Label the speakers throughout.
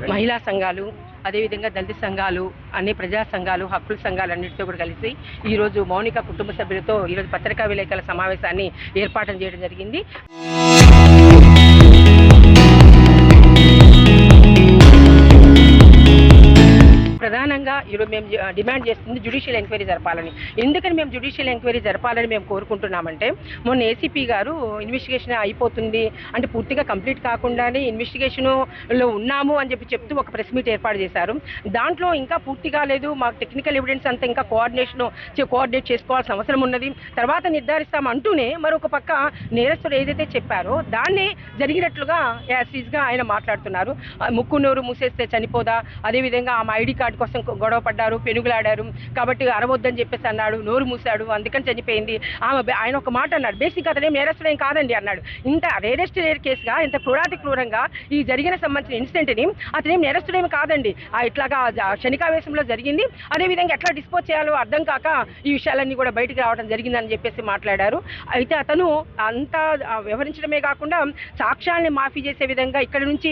Speaker 1: మహిళా సంఘాలు, అదేవిధంగా దళిత సంఘాలు, అన్ని ప్రజా సంఘాలు, హక్కుల సంఘాలు అన్నింటితో కూడా కలిసి ఈరోజు మౌనిక కుటుంబ సభ్యులతో ఈరోజు పత్రికా విలేకరుల సమావేశాన్ని ఏర్పాటు చేయడం జరిగింది. ప్రధానంగా ఈరోజు మేము డిమాండ్ చేస్తుంది జ్యుడిషియల్ ఎంక్వైరీ జరపాలని. ఎందుకని మేము జ్యుడిషియల్ ఎంక్వైరీ జరపాలని మేము కోరుకుంటున్నామంటే, మొన్న ఏసీపీ గారు ఇన్వెస్టిగేషన్ అయిపోతుంది అంటే పూర్తిగా కంప్లీట్ కాకుండానే ఇన్వెస్టిగేషన్లో ఉన్నాము అని చెప్తూ ఒక ప్రెస్ మీట్ ఏర్పాటు చేశారు. దాంట్లో ఇంకా పూర్తి కాలేదు, మాకు టెక్నికల్ ఎవిడెన్స్ అంతా ఇంకా కోఆర్డినేట్ చేసుకోవాల్సిన అవసరం ఉన్నది, తర్వాత నిర్ధారిస్తాం అంటూనే మరొక పక్క నేరస్తుడు ఏదైతే చెప్పారో దాన్ని జరిగినట్లుగా యాసిడ్గా ఆయన మాట్లాడుతున్నారు. ముక్కు నోరు మూసేస్తే చనిపోదా, అదేవిధంగా ఆమె ఐడి కార్డు కోసం గొడవ పడ్డారు, పెనుగులాడారు కాబట్టి అరవద్దని చెప్పేసి అన్నాడు, నోరు మూసాడు, అందుకని చనిపోయింది. ఆయన ఒక మాట అన్నాడు, బేసిక్ అతనేం నేరస్తుడేం కాదండి అన్నాడు. ఇంత రేరెస్ట్ రేర్ కేసుగా ఇంత క్రూరంగా ఈ జరిగిన సంబంధించిన ఇన్సిడెంట్ని అతనేం నేరస్తుడేమి కాదండి, ఇట్లాగా క్షణికావేశంలో జరిగింది, అదేవిధంగా ఎట్లా డిస్పోజ్ చేయాలో అర్థం కాక ఈ విషయాలన్నీ కూడా బయటికి రావడం జరిగిందని చెప్పేసి మాట్లాడారు. అయితే అతను అంతా వ్యవహరించడమే కాకుండా సాక్ష్యాన్ని మాఫీ చేసే విధంగా ఇక్కడ నుంచి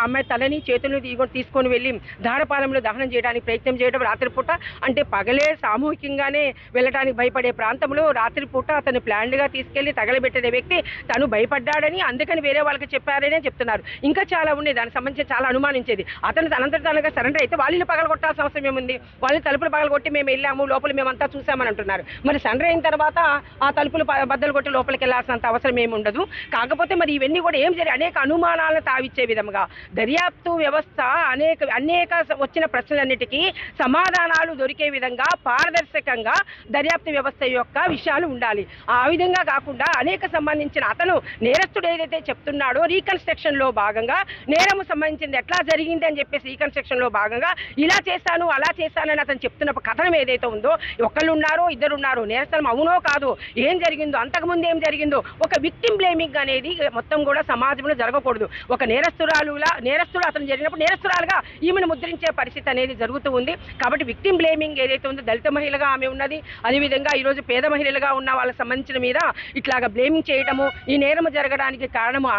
Speaker 1: అమ్మాయి తలని చేతులను తీసుకొని వెళ్ళి ధారపాలెంలో దహనం చేయడానికి ప్రయత్నం చేయడం, రాత్రిపూట అంటే పగలే సామూహికంగానే వెళ్ళడానికి భయపడే ప్రాంతంలో రాత్రిపూట అతను ప్లాన్డ్గా తీసుకెళ్లి తగలబెట్టిన వ్యక్తి తను భయపడ్డాడని అందుకని వేరే వాళ్ళకి చెప్పారనే చెప్తున్నారు. ఇంకా చాలా ఉన్నాయి దానికి సంబంధించి చాలా అనుమానించేది. అతను తనంతటాలుగా సరెండర్ అయితే వాళ్ళు పగలగొట్టాల్సిన అవసరం ఏముంది, వాళ్ళు తలుపులు పగలగొట్టి మేము వెళ్ళాము లోపల మేమంతా చూసామని అంటున్నారు. మరి సరెండర్ అయిన తర్వాత ఆ తలుపులు బద్దలు కొట్టి లోపలికి వెళ్ళాల్సినంత అవసరం ఏమి ఉండదు. కాకపోతే మరి ఇవన్నీ కూడా ఏం జరిగి అనేక అనుమానాలను తావిచ్చే విధంగా దర్యాప్తు వ్యవస్థ అనేక వచ్చిన ప్రశ్నలన్నిటికీ సమాధానాలు దొరికే విధంగా పారదర్శకంగా దర్యాప్తు వ్యవస్థ యొక్క విషయాలు ఉండాలి. ఆ విధంగా కాకుండా అనేక సంబంధించిన అతను నేరస్తుడు ఏదైతే చెప్తున్నాడో రీకన్స్ట్రక్షన్లో భాగంగా నేరము సంబంధించింది ఎట్లా జరిగింది అని చెప్పేసి రీకన్స్ట్రక్షన్లో భాగంగా ఇలా చేశాను అలా చేశానని అతను చెప్తున్న కథనం ఏదైతే ఉందో, ఒకళ్ళు ఉన్నారో ఇద్దరు ఉన్నారో, నేరస్థలం అవునో కాదో, ఏం జరిగిందో అంతకుముందు ఏం జరిగిందో, ఒక విక్టిమ్ బ్లేమింగ్ అనేది మొత్తం కూడా సమాజంలో జరగకూడదు. ఒక నేరస్తుడు అతను జరిగినప్పుడు నేరస్తురాలుగా ఈమెను ముద్రించే పరిస్థితి అనేది జరుగుతూ ఉంది. కాబట్టి విక్టిమ్ బ్లేమింగ్ ఏదైతే ఉందో, దళిత మహిళగా ఆమె ఉన్నది, అదేవిధంగా ఈరోజు పేద మహిళలుగా ఉన్న వాళ్ళకి సంబంధించిన మీద ఇట్లాగా బ్లేమింగ్ చేయడము, ఈ నేరము జరగడానికి కారణము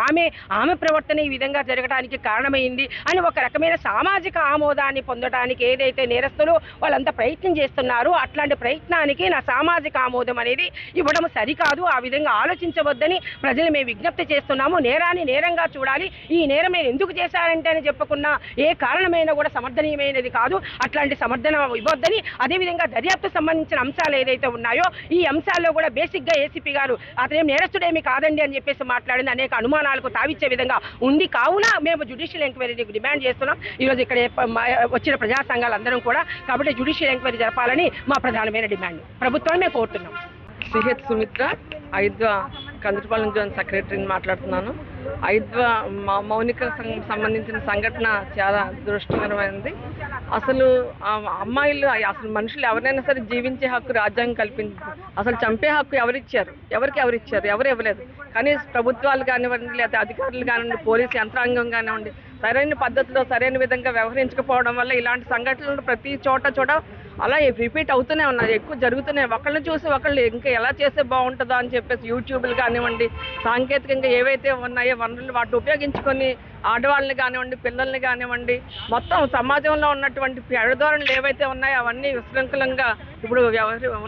Speaker 1: ఆమె ప్రవర్తన ఈ విధంగా జరగడానికి కారణమైంది అని ఒక రకమైన సామాజిక ఆమోదాన్ని పొందడానికి ఏదైతే నేరస్తులు వాళ్ళంతా ప్రయత్నం చేస్తున్నారో అట్లాంటి ప్రయత్నానికి నా సామాజిక ఆమోదం అనేది ఇవ్వడం సరికాదు. ఆ విధంగా ఆలోచించవద్దని ప్రజలు మేము విజ్ఞప్తి చేస్తున్నాము. నేరాన్ని నేరంగా చూడాలి. ఈ నేరం ఎందుకు చేశారంటే అని చెప్పుకున్నా ఏ కారణమైనా కూడా సమర్థనీయమైనది కాదు. అట్లాంటి సమర్థన ఇవ్వద్దని, అదేవిధంగా దర్యాప్తు సంబంధించిన అంశాలు ఏదైతే ఉన్నాయో ఈ అంశాల్లో కూడా బేసిక్గా ఏసీపీ గారు అతనేం నేరస్తుడేమి కాదండి అని చెప్పేసి మాట్లాడింది అనేక అనుమానాలకు తావిచ్చే విధంగా ఉంది. కావున మేము జ్యుడిషియల్ ఎంక్వైరీకి డిమాండ్ చేస్తున్నాం ఈరోజు ఇక్కడ వచ్చిన ప్రజా సంఘాలందరం కూడా. కాబట్టి జ్యుడిషియల్ ఎంక్వైరీ జరపాలని మా ప్రధానమైన డిమాండ్ ప్రభుత్వాన్ని మేము కోరుతున్నాం.
Speaker 2: సిహెచ్ సుమిత్ర, ఐద్వా కందుటపాలెం జోన్ సెక్రటరీని మాట్లాడుతున్నాను. ఐద్వా మౌనిక సంబంధించిన సంఘటన చాలా దురదృష్టకరమైనది. అసలు అమ్మాయిలు అసలు మనుషులు ఎవరైనా సరే జీవించే హక్కు రాజ్యాంగం కల్పించింది. అసలు చంపే హక్కు ఎవరిచ్చారు, ఎవరు ఇవ్వలేదు. కానీ ప్రభుత్వాలు కానివ్వండి, లేదా అధికారులు కానివ్వండి, పోలీసు యంత్రాంగం కానివ్వండి సరైన పద్ధతిలో సరైన విధంగా వ్యవహరించకపోవడం వల్ల ఇలాంటి సంఘటనలు ప్రతి చోట అలా రిపీట్ అవుతూనే ఉన్నాయి, ఎక్కువ జరుగుతున్నాయి. ఒకళ్ళని చూసి ఒకళ్ళు ఇంకా ఎలా చేస్తే బాగుంటుందో అని చెప్పేసి యూట్యూబ్లు కానివ్వండి, సాంకేతికంగా ఏవైతే ఉన్నాయో వనరులు వాటిని ఉపయోగించుకొని ఆడవాళ్ళని కానివ్వండి, పిల్లల్ని కానివ్వండి, మొత్తం సమాజంలో ఉన్నటువంటి పెడధోరణులు ఏవైతే ఉన్నాయో అవన్నీ విశృంఖలంగా ఇప్పుడు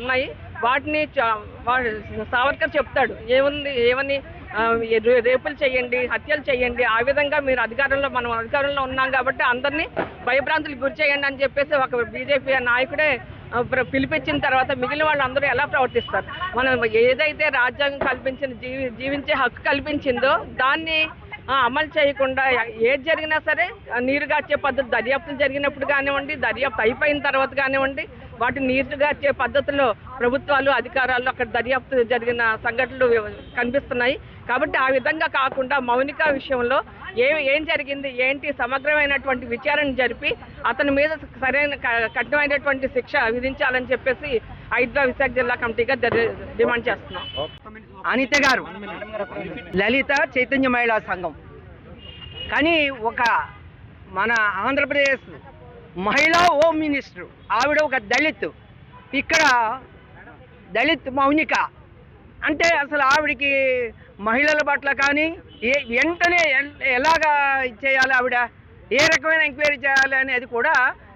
Speaker 2: ఉన్నాయి. వాటిని సావర్కర్ చెప్తాడు ఏమని రేపులు చేయండి, హత్యలు చేయండి, ఆ విధంగా మీరు మనం అధికారంలో ఉన్నాం కాబట్టి అందరినీ భయభ్రాంతులకు గురి చేయండి అని చెప్పేసి ఒక బీజేపీ నాయకుడే పిలిపించిన తర్వాత మిగిలిన వాళ్ళందరూ ఎలా ప్రవర్తిస్తారు? మనం ఏదైతే రాజ్యాంగం కల్పించిన జీవించే హక్కు కల్పించిందో దాన్ని అమలు చేయకుండా ఏది జరిగినా సరే నీరుగార్చే పద్ధతి దర్యాప్తులు జరిగినప్పుడు కానివ్వండి, దర్యాప్తు అయిపోయిన తర్వాత కానివ్వండి, వాటిని నీరుగార్చే పద్ధతిలో ప్రభుత్వాలు అధికారాలు అక్కడ దర్యాప్తు జరిగిన సంఘటనలు కనిపిస్తున్నాయి. కాబట్టి ఆ విధంగా కాకుండా మౌనిక విషయంలో ఏం జరిగింది ఏంటి సమగ్రమైనటువంటి విచారణ జరిపి అతని మీద సరైన కఠినమైనటువంటి శిక్ష విధించాలని చెప్పేసి ఐద్వా విశాఖ జిల్లా కమిటీగా డిమాండ్ చేస్తున్నాం.
Speaker 3: అనిత గారు లలిత చైతన్య మహిళా సంఘం, కానీ ఒక మన ఆంధ్రప్రదేశ్ మహిళా హోమ్ మినిస్టర్ ఆవిడ ఒక దళిత్, ఇక్కడ దళిత్ మౌనిక అంటే అసలు ఆవిడికి మహిళల పట్ల కానీ వెంటనే ఎలాగా చేయాలి, ఆవిడ ఏ రకమైన ఎంక్వైరీ చేయాలి అనేది కూడా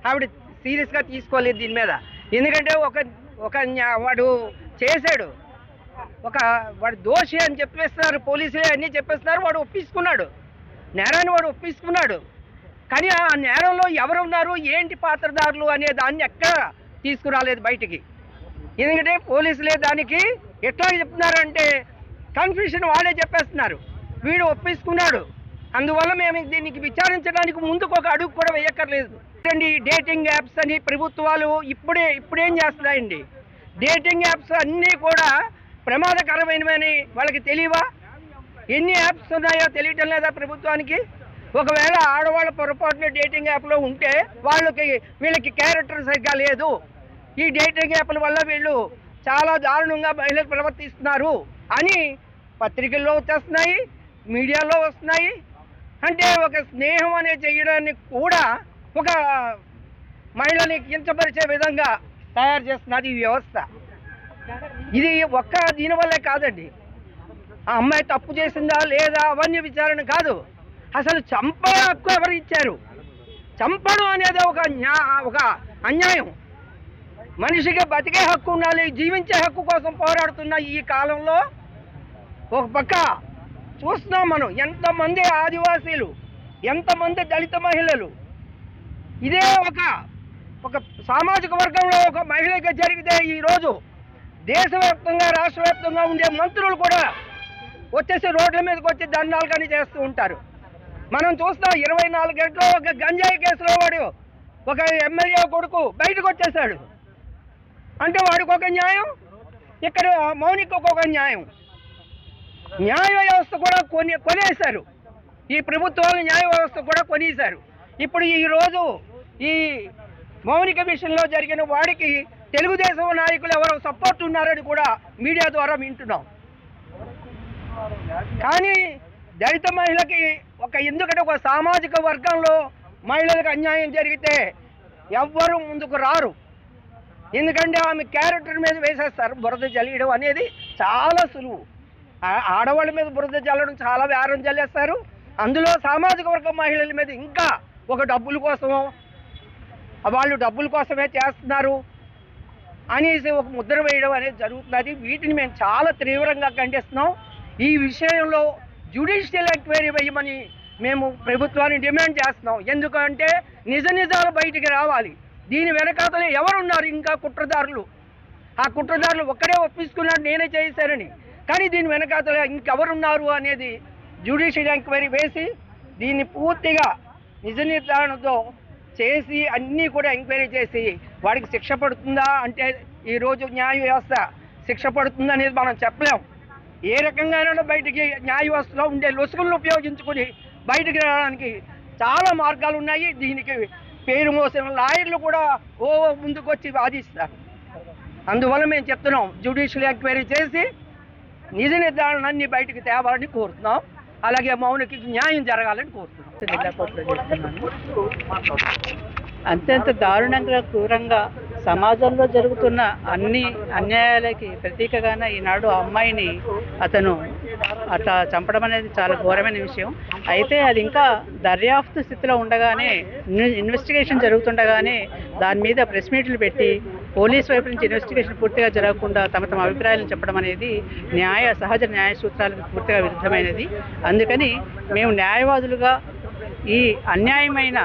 Speaker 3: ఆవిడ సీరియస్గా తీసుకోలేదు దీని మీద. ఎందుకంటే వాడు చేశాడు, వాడు దోషి అని చెప్పేస్తున్నారు పోలీసులే, అన్నీ చెప్పేస్తున్నారు. వాడు ఒప్పించుకున్నాడు, నేరాన్ని వాడు ఒప్పించుకున్నాడు. కానీ ఆ నేరంలో ఎవరు ఉన్నారు, ఏంటి పాత్రదారులు అనే దాన్ని ఎక్కడ తీసుకురాలేదు బయటికి. ఎందుకంటే పోలీసులే దానికి ఎట్లా చెప్తున్నారంటే కన్ఫ్యూషన్ వాళ్ళే చెప్పేస్తున్నారు. వీడు ఒప్పించుకున్నాడు, అందువల్ల మేము దీనికి విచారించడానికి ముందుకు ఒక అడుగు కూడా వేయక్కర్లేదు. డేటింగ్ యాప్స్ అని ప్రభుత్వాలు ఇప్పుడేం చేస్తున్నాయండి, డేటింగ్ యాప్స్ అన్నీ కూడా ప్రమాదకరమైనవని వాళ్ళకి తెలియవా? ఎన్ని యాప్స్ ఉన్నాయో తెలియటం లేదా ప్రభుత్వానికి? ఒకవేళ ఆడవాళ్ళ పొరపాటున డేటింగ్ యాప్లో ఉంటే వీళ్ళకి క్యారెక్టర్ సరిగ్గా లేదు, ఈ డేటింగ్ యాప్ల వల్ల వీళ్ళు చాలా దారుణంగా మహిళలు ప్రవర్తిస్తున్నారు అని పత్రికల్లో వచ్చేస్తున్నాయి, మీడియాలో వస్తున్నాయి. అంటే ఒక స్నేహం అనే చేయడానికి కూడా ఒక మహిళని కించపరిచే విధంగా తయారు చేస్తున్నది ఈ వ్యవస్థ. ఇది దీనివల్లే కాదండి, ఆ అమ్మాయి తప్పు చేసిందా లేదా అవన్నీ విచారణ కాదు. అసలు చంపడం హక్కు ఎవరు ఇచ్చారు? చంపడం అనేది ఒక అన్యాయం. మనిషికి బతికే హక్కు ఉండాలి, జీవించే హక్కు కోసం పోరాడుతున్న ఈ కాలంలో ఒక పక్క చూస్తున్నాం మనం ఎంతమంది ఆదివాసీలు, ఎంతమంది దళిత మహిళలు, ఇదే ఒక సామాజిక వర్గంలో ఒక మహిళగా జరిగితే ఈరోజు దేశవ్యాప్తంగా రాష్ట్ర వ్యాప్తంగా ఉండే మంత్రులు కూడా వచ్చేసి రోడ్ల మీదకి వచ్చి దండాలు కానీ చేస్తూ ఉంటారు. మనం చూస్తాం 24 గంటల్లో ఒక గంజాయి కేసులో వాడు ఒక ఎమ్మెల్యే కొడుకు బయటకు వచ్చేసాడు. అంటే వాడికి ఒక న్యాయం, ఇక్కడ మౌనికకు ఒక న్యాయం. న్యాయ వ్యవస్థ కూడా కొనేశారు, ఈ ప్రభుత్వాలు న్యాయ వ్యవస్థ కూడా కొనేశారు. ఇప్పుడు ఈరోజు ఈ మౌనిక విషయంలో జరిగిన వాడికి తెలుగుదేశం నాయకులు ఎవరో సపోర్ట్ ఉన్నారని కూడా మీడియా ద్వారా వింటున్నాం. కానీ దళిత మహిళకి ఎందుకంటే ఒక సామాజిక వర్గంలో మహిళలకు అన్యాయం జరిగితే ఎవ్వరూ ముందుకు రారు. ఎందుకంటే ఆమె క్యారెక్టర్ మీద వేసేస్తారు. బురద జల్లడం అనేది చాలా సులువు. ఆడవాళ్ళ మీద బురద జల్లడం చాలా వేరం జల్లేస్తారు. అందులో సామాజిక వర్గం మహిళల మీద ఇంకా డబ్బుల కోసమో వాళ్ళు డబ్బుల కోసమే చేస్తున్నారు అనేసి ఒక ముద్ర వేయడం అనేది జరుగుతున్నది. వీటిని మేము చాలా తీవ్రంగా ఖండిస్తున్నాం. ఈ విషయంలో జ్యుడిషియల్ ఎంక్వైరీ వేయమని మేము ప్రభుత్వాన్ని డిమాండ్ చేస్తున్నాం. ఎందుకంటే నిజాలు బయటికి రావాలి. దీని వెనకాతలే ఎవరున్నారు ఇంకా కుట్రదారులు? ఆ కుట్రదారులు ఒక్కడే ఒప్పించుకున్నాడు నేనే చేశానని, కానీ దీని వెనకాతలే ఇంకెవరున్నారు అనేది జ్యుడిషియల్ ఎంక్వైరీ వేసి దీన్ని పూర్తిగా నిజ నిర్ధారణతో చేసి అన్నీ కూడా ఎంక్వైరీ చేసి వాడికి శిక్ష పడుతుందా అంటే ఈరోజు న్యాయ వ్యవస్థ శిక్ష పడుతుందా అనేది మనం చెప్పలేం. ఏ రకంగానైనా బయటికి న్యాయ వ్యవస్థలో ఉండే లొసుగులను ఉపయోగించుకుని బయటికి రావడానికి చాలా మార్గాలు ఉన్నాయి. దీనికి పేరు మోసిన లాయర్లు కూడా ముందుకు వచ్చి వాదిస్తారు. అందువల్ల మేము చెప్తున్నాం జ్యుడిషియల్ ఎంక్వైరీ చేసి నిజ నిర్ధారణ అన్ని బయటికి తేవాలని కోరుతున్నాం. అలాగే మౌనికి న్యాయం జరగాలని కోరుతున్నాం.
Speaker 4: జిల్లా కోర్టులో చేస్తున్నాను. అత్యంత దారుణంగా క్రూరంగా సమాజంలో జరుగుతున్న అన్ని అన్యాయాలకి ప్రతీకగానే ఈనాడు ఆ అమ్మాయిని అతను అట్లా చంపడం అనేది చాలా ఘోరమైన విషయం. అయితే అది ఇంకా దర్యాప్తు స్థితిలో ఉండగానే, ఇన్వెస్టిగేషన్ జరుగుతుండగానే దాని మీద ప్రెస్ మీట్లు పెట్టి పోలీస్ వైపు నుంచి ఇన్వెస్టిగేషన్ పూర్తిగా జరగకుండా తమ అభిప్రాయాలను చెప్పడం అనేది సహజ న్యాయ సూత్రాలకు పూర్తిగా విరుద్ధమైనది. అందుకని మేము న్యాయవాదులుగా ఈ అన్యాయమైన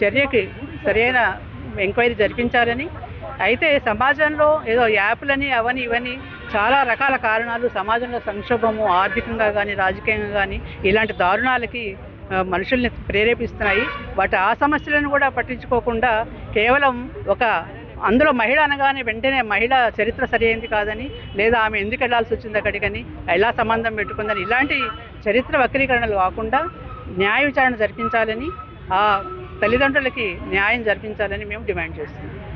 Speaker 4: చర్యకి సరైన ఎంక్వైరీ జరిపించాలని, అయితే సమాజంలో ఏదో యాప్లని అవని ఇవని చాలా రకాల కారణాలు సమాజంలో సంక్షోభము ఆర్థికంగా కానీ రాజకీయంగా కానీ ఇలాంటి దారుణాలకి మనుషుల్ని ప్రేరేపిస్తున్నాయి. ఆ సమస్యలను కూడా పట్టించుకోకుండా కేవలం అందులో మహిళ అనగానే వెంటనే మహిళ చరిత్ర సరైనది కాదని, లేదా ఆమె ఎందుకు వెళ్లాల్సి వచ్చింది అక్కడికని, ఎలా సంబంధం పెట్టుకుందని ఇలాంటి చరిత్ర వక్రీకరణలు కాకుండా న్యాయ విచారణ జరిపించాలని, ఆ తల్లిదండ్రులకి న్యాయం జరిపించాలని మేము డిమాండ్ చేస్తున్నాం.